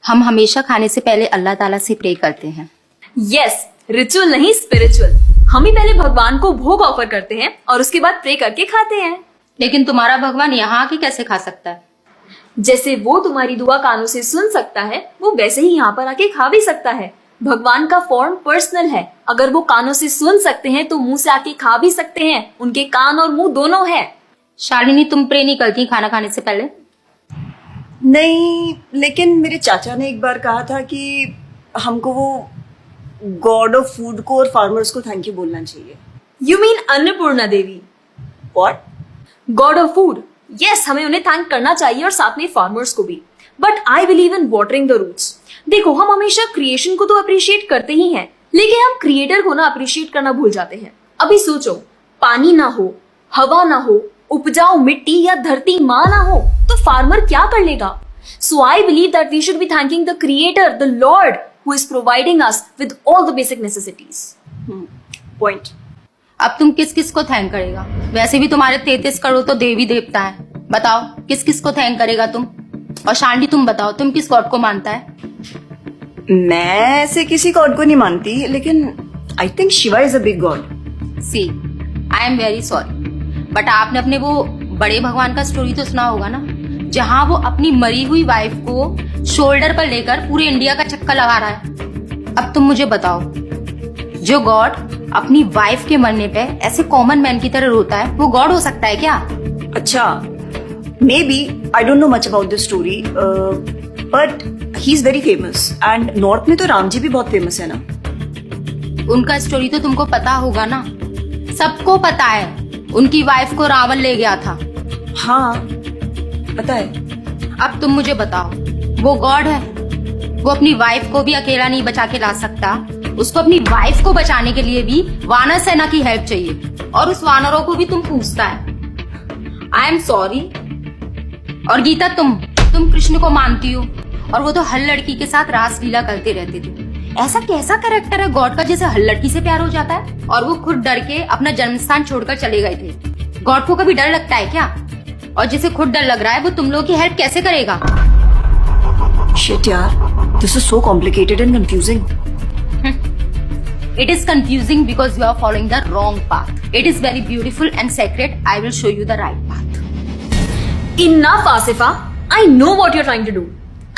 हम हमेशा खाने से पहले अल्लाह ताला से प्रे करते हैं। यस, रिचुअल नहीं स्पिरिचुअल। हम ही पहले भगवान को भोग ऑफर करते हैं और उसके बाद प्रे करके खाते हैं। लेकिन तुम्हारा भगवान यहाँ आके कैसे खा सकता है? जैसे वो तुम्हारी दुआ कानों से सुन सकता है, वो वैसे ही यहाँ पर आके खा भी सकता है। भगवान का फॉर्म पर्सनल है। अगर वो कानों से सुन सकते हैं तो मुंह से आके खा भी सकते हैं। उनके कान और मुंह दोनों है। शालिनी, तुम प्रे नहीं करती खाना खाने से पहले? नहीं, लेकिन मेरे चाचा ने एक बार कहा था कि हमको वो गॉड ऑफ फूड को और फार्मर्स को थैंक यू बोलना चाहिए। You mean Annapurna Devi? What? God of food. Yes, हमें उन्हें थैंक करना चाहिए और साथ में फार्मर्स को भी। But I believe in watering the roots. देखो, हम हमेशा क्रिएशन को तो अप्रिशिएट करते ही हैं, लेकिन हम क्रिएटर को ना अप्रिशिएट करना भूल जाते हैं। अभी सोचो, पानी ना हो, हवा ना हो, उपजाऊ मिट्टी या धरती माँ ना हो, तो फार्मर क्या कर लेगा? So I believe that we should be thanking the creator, the lord who is providing us with all the basic necessities. Point. अब तुम किस किस को थैंक करेगा? वैसे भी तुम्हारे 33 करोड़ तो देवी देवता है। बताओ किस किस को थैंक करेगा तुम? और शांडी, तुम बताओ, तुम किस गॉड को मानता है? मैं ऐसे किसी गॉड को नहीं मानती, लेकिन I think Shiva is a big god. See, I am very sorry, but आपने अपने वो बड़े भगवान का स्टोरी तो सुना होगा ना, जहाँ वो अपनी मरी हुई वाइफ को शोल्डर पर लेकर पूरे इंडिया का चक्कर लगा रहा है। अब तुम मुझे बताओ, जो गॉड अपनी वाइफ के मरने पे ऐसे कॉमन मैन की तरह रोता है, वो गॉड हो सकता है क्या? अच्छा, maybe I don't know much about this story, but he is very famous and north में तो राम जी भी बहुत फेमस है ना। उनका स्टोरी तो तुमको पता होगा ना, सबको पता है। उनकी वाइफ को रावण ले गया था। हाँ, पता है। अब तुम मुझे बताओ, वो गॉड है? वो अपनी वाइफ को भी अकेला नहीं बचा के ला सकता। उसको अपनी वाइफ को बचाने के लिए भी वानर सेना की हेल्प चाहिए, और उस वानरों को भी तुम पूछता है। I am sorry. और गीता, तुम कृष्ण को मानती हो, और वो तो हर लड़की के साथ रासलीला करते रहते थे। ऐसा कैसा कैरेक्टर है गॉड का जिसे हर लड़की से प्यार हो जाता है? और वो खुद डर के अपना जन्मस्थान छोड़कर चले गए थे। गॉड को कभी डर लगता है क्या? और जिसे खुद डर लग रहा है वो तुम लोगों की हेल्प कैसे करेगा? शिट यार, this is so complicated and confusing. It is confusing because you are following the wrong path. It is very beautiful and sacred. I will show you the right path. Enough, Asifa. I know what you're trying to do.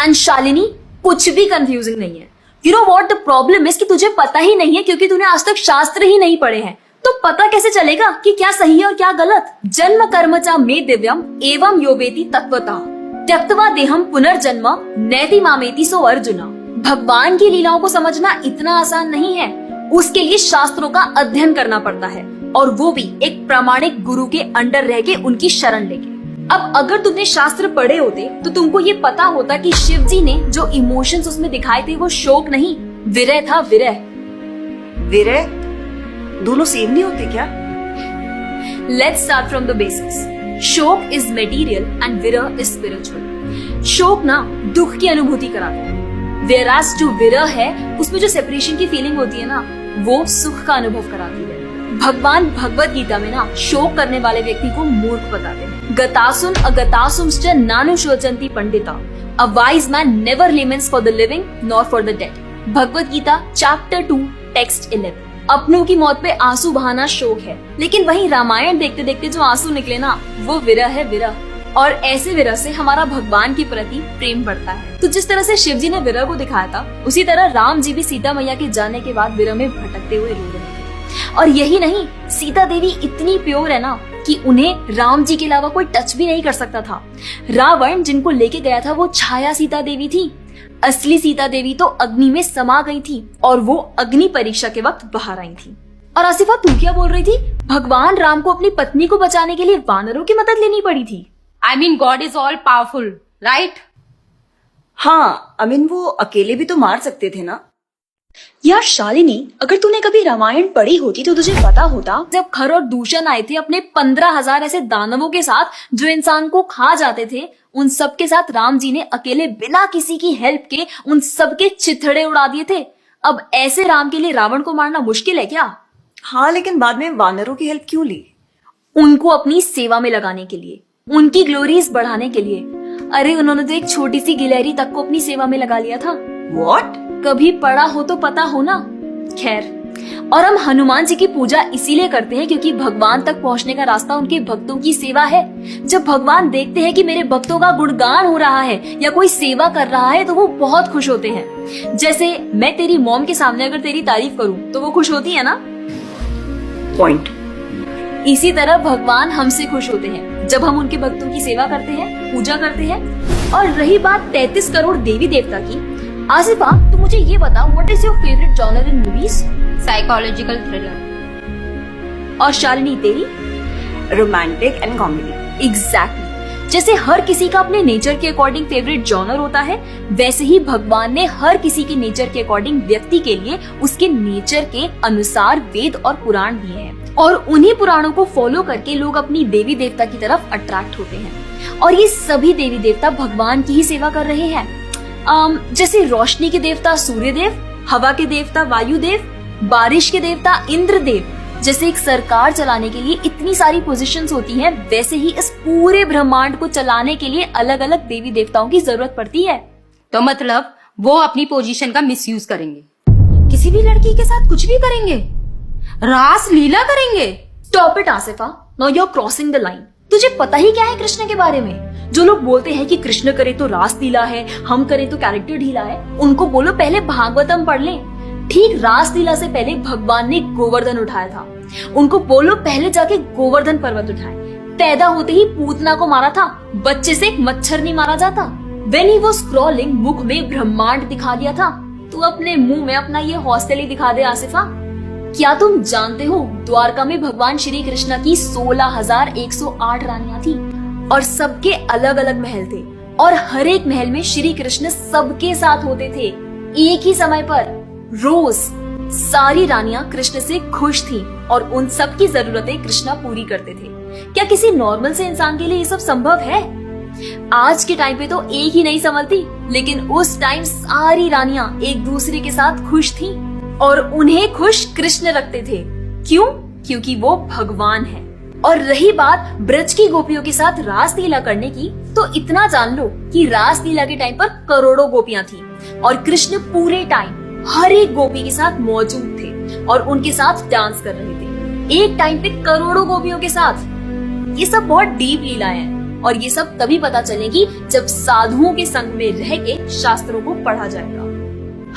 And Shalini, कुछ भी confusing नहीं है। You know what the problem is कि तुझे पता ही नहीं है, क्योंकि तूने आज तक शास्त्र ही नहीं पढ़े हैं। तो पता कैसे चलेगा कि क्या सही है और क्या गलत? जन्म कर्म चा मे दिव्यम एवं योवेति तत्वतः त्यक्त्वा देहम पुनर्जन्म नैति मामेति सो अर्जुना। भगवान की लीलाओं को समझना इतना आसान नहीं है। उसके लिए शास्त्रों का अध्ययन करना पड़ता है, और वो भी एक प्रामाणिक गुरु के अंडर रह के उनकी शरण लेके। अब अगर तुमने शास्त्र पढ़े होते तो तुमको ये पता होता कि शिव जी ने जो इमोशंस उसमें दिखाए थे वो शोक नहीं, विरह था। विरह विरह दोनों सेम नहीं होते क्या? Let's start from the basics. शोक इज मेटीरियल एंड विरह इज स्पिरिचुअल। शोक ना दुख की अनुभूति कराता है, whereas जो विरह है उसमें जो सेपरेशन की फीलिंग होती है ना, वो सुख का अनुभव कराती है। भगवान भगवत गीता में ना शोक करने वाले व्यक्ति को मूर्ख बताते हैं। गतासुन अगतासुंश्च नानुशोचन्ति Pandita. A wise man never laments for the living nor for the dead. Bhagavad Gita chapter 2 text 11। अपनों की मौत पे आंसू बहाना शोक है, लेकिन वहीं रामायण देखते देखते जो आंसू निकले ना, वो विरह है, विरह। और ऐसे विरह से हमारा भगवान के प्रति प्रेम बढ़ता है। तो जिस तरह से शिव जी ने विरह को दिखाया था, उसी तरह राम जी भी सीता मैया के जाने के बाद विरह में भटकते हुए रो रहे थे। और यही नहीं, सीता देवी इतनी प्योर है ना कि उन्हें राम जी के अलावा कोई टच भी नहीं कर सकता था। रावण जिनको लेके गया था वो छाया सीता देवी थी। असली सीता देवी तो अग्नि में समा गई थी, और वो अग्नि परीक्षा के वक्त बाहर आई थी। और आसिफा, तू क्या बोल रही थी? भगवान राम को अपनी पत्नी को बचाने के लिए वानरों की मदद लेनी पड़ी थी। I mean, God is all powerful, right? हाँ, I mean, वो अकेले भी तो मार सकते थे ना। यार शालिनी, अगर तूने कभी रामायण पढ़ी होती तो तुझे पता होता, जब खर और दूषण आए थे अपने 15,000 ऐसे दानवों के साथ जो इंसान को खा जाते थे, उन सब के साथ राम जी ने अकेले बिना किसी की हेल्प के उन सब के चिथड़े उड़ा दिए थे। अब ऐसे राम के लिए रावण को मारना मुश्किल है क्या? हाँ, लेकिन बाद में वानरों की हेल्प क्यों ली? उनको अपनी सेवा में लगाने के लिए, उनकी ग्लोरीज बढ़ाने के लिए। अरे उन्होंने तो एक छोटी सी गिलहरी तक को अपनी सेवा में लगा लिया था। What? कभी पढ़ा हो तो पता हो ना। खैर, और हम हनुमान जी की पूजा इसीलिए करते हैं क्योंकि भगवान तक पहुंचने का रास्ता उनके भक्तों की सेवा है। जब भगवान देखते हैं कि मेरे भक्तों का गुणगान हो रहा है या कोई सेवा कर रहा है तो वो बहुत खुश होते हैं। जैसे मैं तेरी मॉम के सामने अगर तेरी तारीफ करूं तो वो खुश होती है ना। पॉइंट। इसी तरह भगवान हमसे खुश होते हैं जब हम उनके भक्तों की सेवा करते हैं, पूजा करते हैं। और रही बात 33 करोड़ देवी देवता की, आसिफा तू मुझे ये बता, what is your favourite genre in movies? Psychological thriller. और शालिनी तेरी? Romantic and comedy. एग्जैक्टली। जैसे हर किसी का अपने नेचर के अकॉर्डिंग फेवरेट जॉनर होता है, वैसे ही भगवान ने हर किसी के नेचर के अकॉर्डिंग व्यक्ति के लिए उसके नेचर के अनुसार वेद और पुराण दिए हैं। और उन्हीं पुराणों को फॉलो करके लोग अपनी देवी देवता की तरफ अट्रैक्ट होते हैं। और ये सभी देवी देवता भगवान की ही सेवा कर रहे हैं। जैसे रोशनी के देवता सूर्यदेव, हवा के देवता वायुदेव, बारिश के देवता इंद्रदेव। जैसे एक सरकार चलाने के लिए इतनी सारी पोजीशंस होती हैं, वैसे ही इस पूरे ब्रह्मांड को चलाने के लिए अलग अलग देवी देवताओं की जरूरत पड़ती है। तो मतलब वो अपनी पोजीशन का मिसयूज करेंगे, किसी भी लड़की के साथ कुछ भी करेंगे, रास लीला करेंगे। Stop it Asifa, now you are crossing the line. तुझे पता ही क्या है कृष्ण के बारे में? जो लोग बोलते हैं कि कृष्ण करे तो रास लीला है, हम करे तो कैरेक्टर ढीला है, उनको बोलो पहले भागवतम पढ़ ले। ठीक रास लीला से पहले भगवान ने गोवर्धन उठाया था। उनको बोलो पहले जाके गोवर्धन पर्वत उठाए। पैदा होते ही पूतना को मारा था, बच्चे से एक मच्छर नहीं मारा जाता। When he was crawling, मुख में ब्रह्मांड दिखा दिया था। तू अपने मुंह में अपना ये हॉस्टल ही दिखा दे आसिफा। क्या तुम जानते हो द्वारका में भगवान श्री कृष्ण की 16,108 रानियां थी और सबके अलग अलग महल थे और हर एक महल में श्री कृष्ण सबके साथ होते थे एक ही समय पर। रोज सारी रानियां कृष्ण से खुश थीं और उन सब की जरूरतें कृष्णा पूरी करते थे। क्या किसी नॉर्मल से इंसान के लिए ये सब संभव है? आज के टाइम पे तो एक ही नहीं संभलती, लेकिन उस टाइम सारी रानियां एक दूसरे के साथ खुश थीं और उन्हें खुश कृष्ण रखते थे। क्यों? क्योंकि वो भगवान है। और रही बात ब्रज की गोपियों के साथ रास लीला करने की, तो इतना जान लो कि रास लीला के टाइम पर करोड़ों गोपियां थी और कृष्ण पूरे टाइम हर एक गोपी के साथ मौजूद थे और उनके साथ डांस कर रहे थे एक टाइम पे करोड़ों गोपियों के साथ। ये सब बहुत डीप लीला है और ये सब तभी पता चलेगी जब साधुओं के संग में रह के शास्त्रों को पढ़ा जाएगा।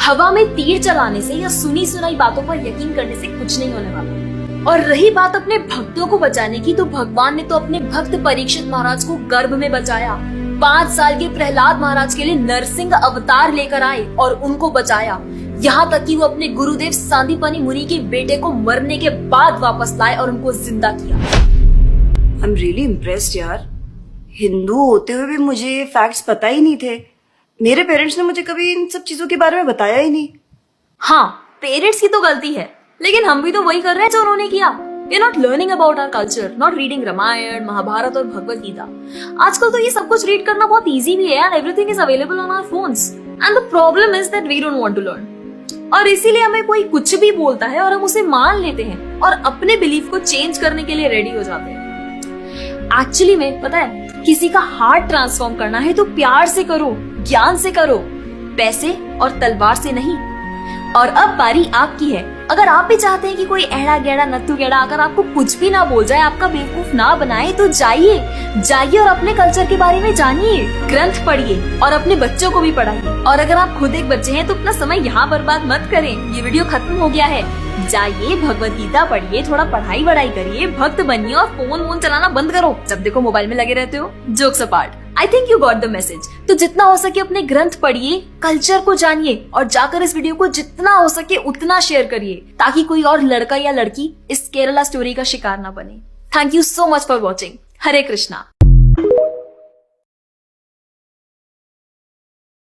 हवा में तीर चलाने से या सुनी सुनाई बातों पर यकीन करने से कुछ नहीं होने वाला। और रही बात अपने भक्तों को बचाने की, तो भगवान ने तो अपने भक्त परीक्षित महाराज को गर्भ में बचाया। 5 साल के प्रहलाद महाराज के लिए नरसिंह अवतार लेकर आए और उनको बचाया। यहाँ तक कि वो अपने गुरुदेव सांदीपनी मुनि के बेटे को मरने के बाद वापस लाए और उनको जिंदा किया। आई एम रियली इम्प्रेस्ड यार। हिंदू होते हुए भी मुझे ये फैक्ट्स पता ही नहीं थे। मेरे पेरेंट्स ने मुझे कभी इन सब चीजों के बारे में बताया ही नहीं। हाँ, पेरेंट्स की तो गलती है, लेकिन हम भी तो वही कर रहे हैं जो उन्होंने किया। We are not learning about our culture, not reading Ramayan, Mahabharat और भगवत गीता। आजकल तो ये सब कुछ रीड करना बहुत इजी भी है and everything is available on our phones. And the problem is that we don't want to learn. और इसीलिए हमें कोई कुछ भी बोलता है और हम उसे मान लेते हैं और अपने बिलीफ को चेंज करने के लिए रेडी हो जाते हैं। एक्चुअली में पता है, किसी का हार्ट ट्रांसफॉर्म करना है तो प्यार से करो, ज्ञान से करो, पैसे और तलवार से नहीं। और अब बारी आपकी है। अगर आप भी चाहते हैं कि कोई एड़ा गेड़ा नत्थु गेड़ा आकर आपको कुछ भी ना बोल जाए, आपका बेवकूफ ना बनाए, तो जाइए और अपने कल्चर के बारे में जानिए, ग्रंथ पढ़िए और अपने बच्चों को भी पढ़ाइए। और अगर आप खुद एक बच्चे हैं तो अपना समय यहाँ बर्बाद मत करें। ये वीडियो खत्म हो गया है, जाइए भगवत गीता पढ़िए, थोड़ा पढ़ाई वढ़ाई करिए, भक्त बनिए और फोन चलाना बंद करो। जब देखो मोबाइल में लगे रहते हो। Jokes apart, I think you got the message. तो जितना हो सके अपने ग्रंथ पढ़िए, कल्चर को जानिए और जाकर इस वीडियो को जितना हो सके उतना शेयर करिए, ताकि कोई और लड़का या लड़की इस केरला स्टोरी का शिकार ना बने। Thank you so much for watching. Hare Krishna.